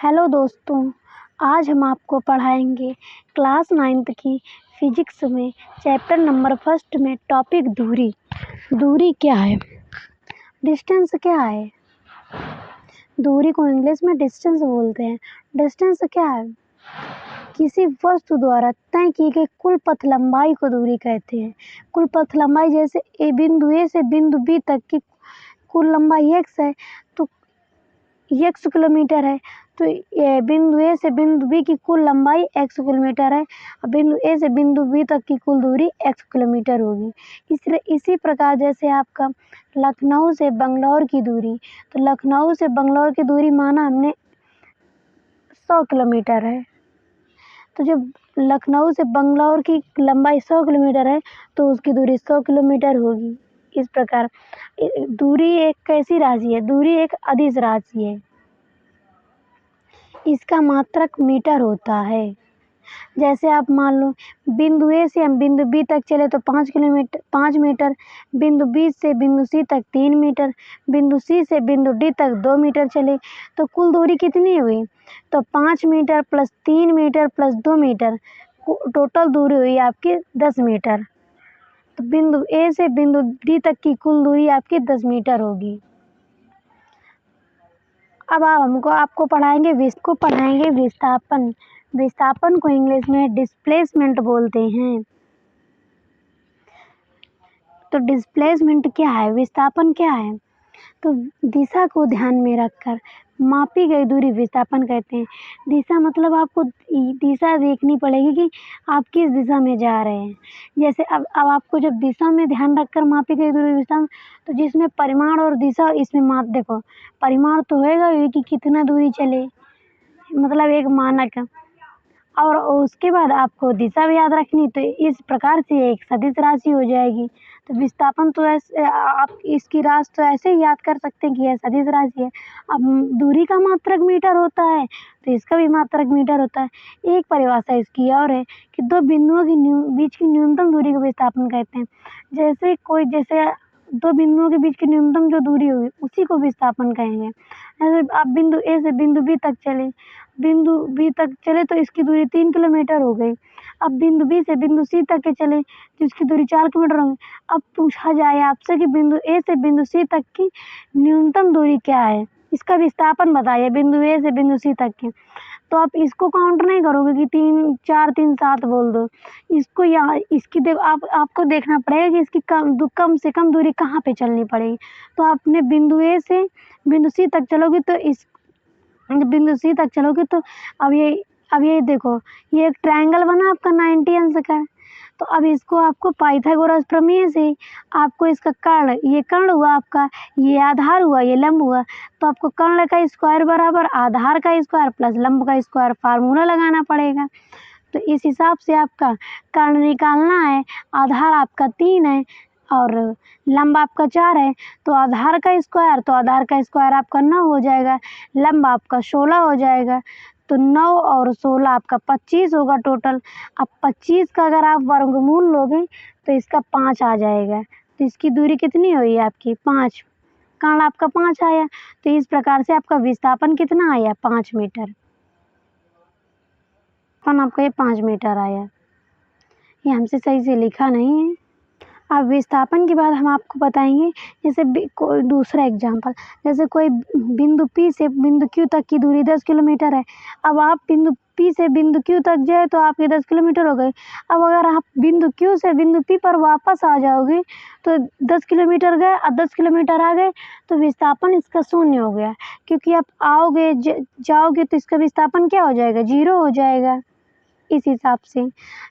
Hello दोस्तों, आज हम आपको पढ़ाएंगे क्लास 9th की फिजिक्स में चैप्टर नंबर फर्स्ट में टॉपिक दूरी। दूरी क्या है? डिस्टेंस क्या है? दूरी को इंग्लिश में डिस्टेंस बोलते हैं। डिस्टेंस क्या है? किसी वस्तु द्वारा तय की गई कुल पथ लंबाई को दूरी कहते हैं। कुल पथ लंबाई जैसे बिंदु ए से बिंदु बी तक की कुल लंबाई x है तो x किलोमीटर है, तो बिंदु ए से बिंदु बी की कुल लंबाई x किलोमीटर है और बिंदु ए से बिंदु बी तक की कुल दूरी x किलोमीटर होगी। इसी प्रकार जैसे आपका लखनऊ से बंगलौर की दूरी, तो लखनऊ से बंगलौर की दूरी माना हमने 100 किलोमीटर है, तो जब लखनऊ से बंगलौर की लंबाई 100 किलोमीटर है तो उसकी दूरी 100 किलोमीटर होगी। इस प्रकार दूरी एक कैसी राशि है? दूरी एक अदिश राशि है। इसका मात्रक मीटर होता है। जैसे आप मान लो बिंदु ए से हम बिंदु बी तक चले तो 5 मीटर, बिंदु बी से बिंदु सी तक 3 मीटर, बिंदु सी से बिंदु डी तक 2 मीटर चले तो कुल दूरी कितनी हुई? तो 5 metre plus 3 metre plus 2 metre, total दूरी हुई आपकी 10 मीटर। तो बिंदु ए से बिंदु डी तक की कुल दूरी आपकी 10 मीटर होगी। अब आपको पढ़ाएंगे विस्थापन। विस्थापन को इंग्लिश में डिस्प्लेसमेंट बोलते हैं। तो डिस्प्लेसमेंट क्या है, विस्थापन क्या है? तो दिशा को ध्यान में रखकर मापी गई दूरी विस्थापन कहते हैं। दिशा मतलब आपको दिशा देखनी पड़ेगी कि आप किस दिशा में जा रहे हैं। जैसे अब आपको जब दिशा में ध्यान रखकर मापी गई दूरी विस्थापन, तो जिसमें परिमाण और दिशा इसमें माप देखो, परिमाण तो होएगा ही कि कितना दूरी चले, मतलब एक मानक, और उसके बाद आपको दिशा भी याद रखनी, तो इस प्रकार से एक सदिश राशि हो जाएगी। तो विस्थापन तो ऐसे आप इसकी राशि तो ऐसे ही याद कर सकते हैं कि यह सदिश राशि है। अब दूरी का मात्रक मीटर होता है तो इसका भी मात्रक मीटर होता है। एक परिभाषा इसकी और है कि दो बिंदुओं के बीच की न्यूनतम दूरी को विस्थापन कहते हैं। जैसे दो बिंदुओं के बीच की न्यूनतम जो दूरी होगी उसी को विस्थापन कहेंगे। जैसे आप बिंदु ए से बिंदु बी तक चले तो इसकी दूरी 3 किलोमीटर हो गई। अब बिंदु बी से बिंदु सी तक के चले तो इसकी दूरी 4 किलोमीटर होगी। अब पूछा जाए आपसे कि बिंदु ए से बिंदु सी तक की न्यूनतम दूरी क्या है, इसका विस्थापन बताइए बिंदु ए से बिंदु सी तक की, तो आप इसको काउंट नहीं करोगे कि 3 4 3 7 बोल दो। इसको यहाँ इसकी आपको देखना पड़ेगा कि इसकी कम से कम दूरी कहाँ पे चलनी पड़ेगी। तो आपने बिंदु ए से बिंदु सी तक चलोगे तो बिंदु सी तक चलोगे तो अब ये देखो, ये एक ट्रायंगल बना आपका 90 अंश का। तो अब इसको आपको पाइथागोरस प्रमेय से आपको इसका कर्ण, ये कर्ण हुआ आपका, ये आधार हुआ, ये लंब हुआ, तो आपको कर्ण का स्क्वायर बराबर आधार का स्क्वायर प्लस लंब का स्क्वायर फार्मूला लगाना पड़ेगा। तो इस हिसाब से आपका कर्ण निकालना है। आधार आपका 3 है और लंब आपका 4 है, तो आधार का स्क्वायर आपका 9 हो जाएगा, लंब आपका 16 हो जाएगा, तो 9 और 16 आपका 25 होगा टोटल। अब 25 का अगर आप वर्गमूल लोगे तो इसका 5 आ जाएगा, तो इसकी दूरी कितनी हुई आपकी 5, कर्ण आपका 5 आया। तो इस प्रकार से आपका विस्थापन कितना आया 5 मीटर, आपका ये 5 मीटर आया। ये हमसे सही से लिखा नहीं है। अब विस्थापन के बाद हम आपको बताएंगे जैसे कोई दूसरा एग्जाम्पल, जैसे कोई बिंदु P से बिंदु Q तक की दूरी 10 किलोमीटर है। अब आप बिंदु P से बिंदु Q तक जाए तो आपके 10 किलोमीटर हो गए। अब अगर आप बिंदु Q से बिंदु P पर वापस आ जाओगे तो 10 किलोमीटर गए और 10 किलोमीटर आ गए तो विस्थापन इसका 0 हो गया, क्योंकि आप आओगे जाओगे तो इसका विस्थापन क्या हो जाएगा, 0 हो जाएगा। इस हिसाब से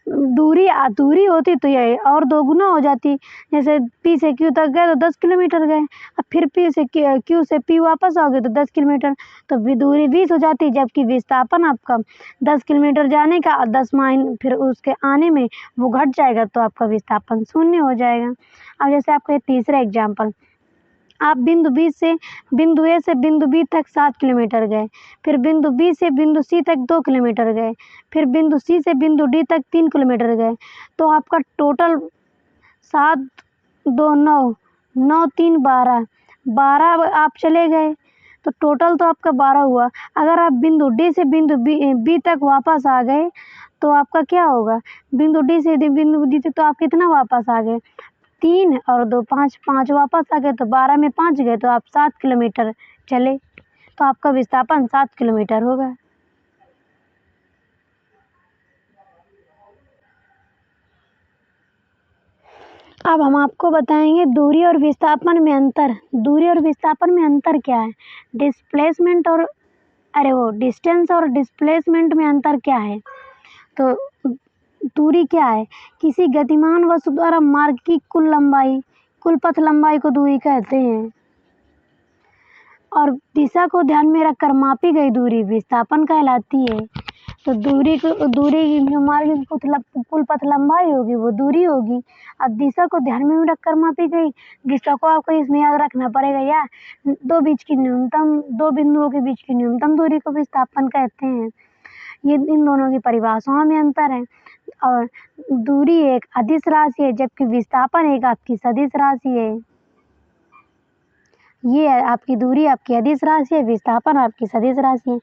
दूरी होती तो ये और 2 गुना हो जाती। जैसे P से Q तक गए तो 10 किलोमीटर गए, अब फिर Q से P वापस आओगे तो 10 किलोमीटर, तो दूरी 20 हो जाती, जबकि विस्थापन आपका 10 किलोमीटर जाने का और 10 माइल फिर उसके आने में वो घट जाएगा, तो आपका विस्थापन 0 हो जाएगा। अब जैसे आपका तीसरा एग्जाम्पल, आप बिंदु ए से बिंदु बी तक 7 किलोमीटर गए, फिर बिंदु बी से बिंदु सी तक 2 किलोमीटर गए, फिर बिंदु सी से बिंदु डी तक 3 किलोमीटर गए, तो आपका टोटल 7 2 9 9 3 12 आप चले गए। तो टोटल तो आपका 12 हुआ। अगर आप बिंदु डी से बिंदु बी तक वापस आ गए तो आपका क्या होगा, बिंदु डी से बिंदु डी तक तो आप कितना वापस आ गए, 3 और 2 5, 5 वापस आ गए तो 12 में 5 गए तो आप 7 किलोमीटर चले, तो आपका विस्थापन 7 किलोमीटर होगा। अब हम आपको बताएंगे दूरी और विस्थापन में अंतर। दूरी और विस्थापन में अंतर क्या है, डिस्प्लेसमेंट और डिस्टेंस और डिस्प्लेसमेंट में अंतर क्या है। तो दूरी क्या है, किसी गतिमान वस्तु द्वारा मार्ग की कुल पथ लंबाई को दूरी कहते हैं। और दिशा को ध्यान में रखकर मापी गई दूरी विस्थापन कहलाती है। तो दूरी जो मार्ग की कुल पथ लंबाई होगी वो दूरी होगी। अब दिशा को ध्यान में रखकर मापी गई दिशा को आपको इसमें याद रखना पड़ेगा, या दो बिंदुओं के बीच की न्यूनतम दूरी को विस्थापन कहते हैं। ये इन दोनों की परिभाषाओं में अंतर है। और दूरी एक अदिश राशि है जबकि विस्थापन एक आपकी सदिश राशि है। ये है आपकी दूरी आपकी अदिश राशि है, विस्थापन आपकी सदिश राशि है।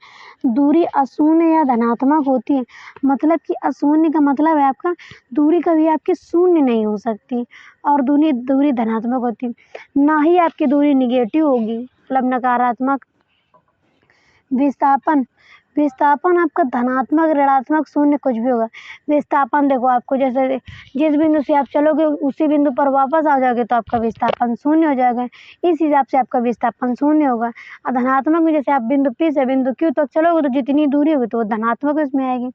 दूरी अशून्य या धनात्मक होती है, मतलब कि अशून्य का मतलब है आपका दूरी कभी आपकी शून्य नहीं हो सकती, और दूरी धनात्मक होती है। ना ही आपकी दूरी निगेटिव होगी, मतलब नकारात्मक। विस्थापन आपका धनात्मक, ऋणात्मक, शून्य कुछ भी होगा। विस्थापन देखो आपको जैसे जिस बिंदु से आप चलोगे उसी बिंदु पर वापस आ जाओगे तो आपका विस्थापन शून्य हो जाएगा, इस हिसाब से आपका विस्थापन शून्य होगा। और धनात्मक में जैसे आप बिंदु P से बिंदु Q तक चलोगे तो जितनी दूरी होगी तो वो धनात्मक उसमें आएगी।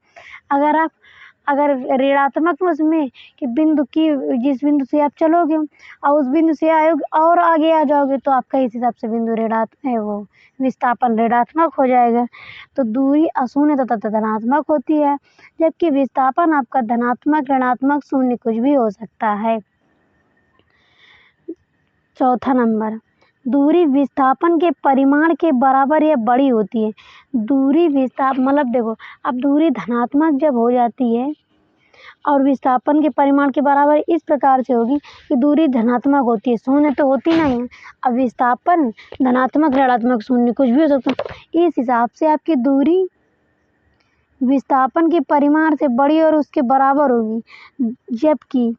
अगर ऋणात्मक में उसमें कि जिस बिंदु से आप चलोगे और उस बिंदु से आयोगे और आगे आ जाओगे तो आपका इस हिसाब से बिंदु वो विस्थापन ऋणात्मक हो जाएगा। तो दूरी अशून्य तथा धनात्मक होती है, जबकि विस्थापन आपका धनात्मक, ऋणात्मक, शून्य कुछ भी हो सकता है। चौथा नंबर, दूरी विस्थापन के परिमाण के बराबर या बड़ी होती है। दूरी मतलब देखो अब दूरी धनात्मक जब हो जाती है और विस्थापन के परिमाण के बराबर इस प्रकार से होगी कि दूरी धनात्मक होती है, शून्य तो होती नहीं है। अब विस्थापन धनात्मक, ऋणात्मक, शून्य कुछ भी हो सकता है। इस हिसाब से आपकी दूरी विस्थापन के परिमाण से बड़ी और उसके बराबर होगी, जबकि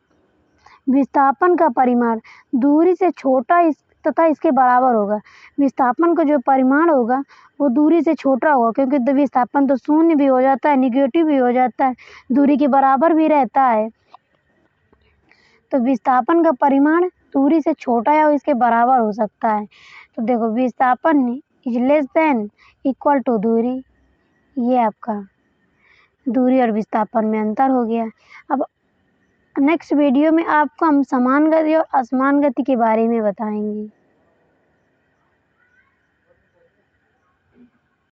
विस्थापन का परिमाण दूरी से छोटा तथा इसके बराबर होगा। विस्थापन का जो परिमाण होगा वो दूरी से छोटा होगा, क्योंकि विस्थापन तो शून्य भी हो जाता है, निगेटिव भी हो जाता है, दूरी के बराबर भी रहता है। तो विस्थापन का परिमाण दूरी से छोटा या इसके बराबर हो सकता है। तो देखो विस्थापन is less than equal to दूरी, ये आपका दूरी और विस्थापन में अंतर हो गया। अब नेक्स्ट वीडियो में आपको हम समान गति और असमान गति के बारे में बताएंगे।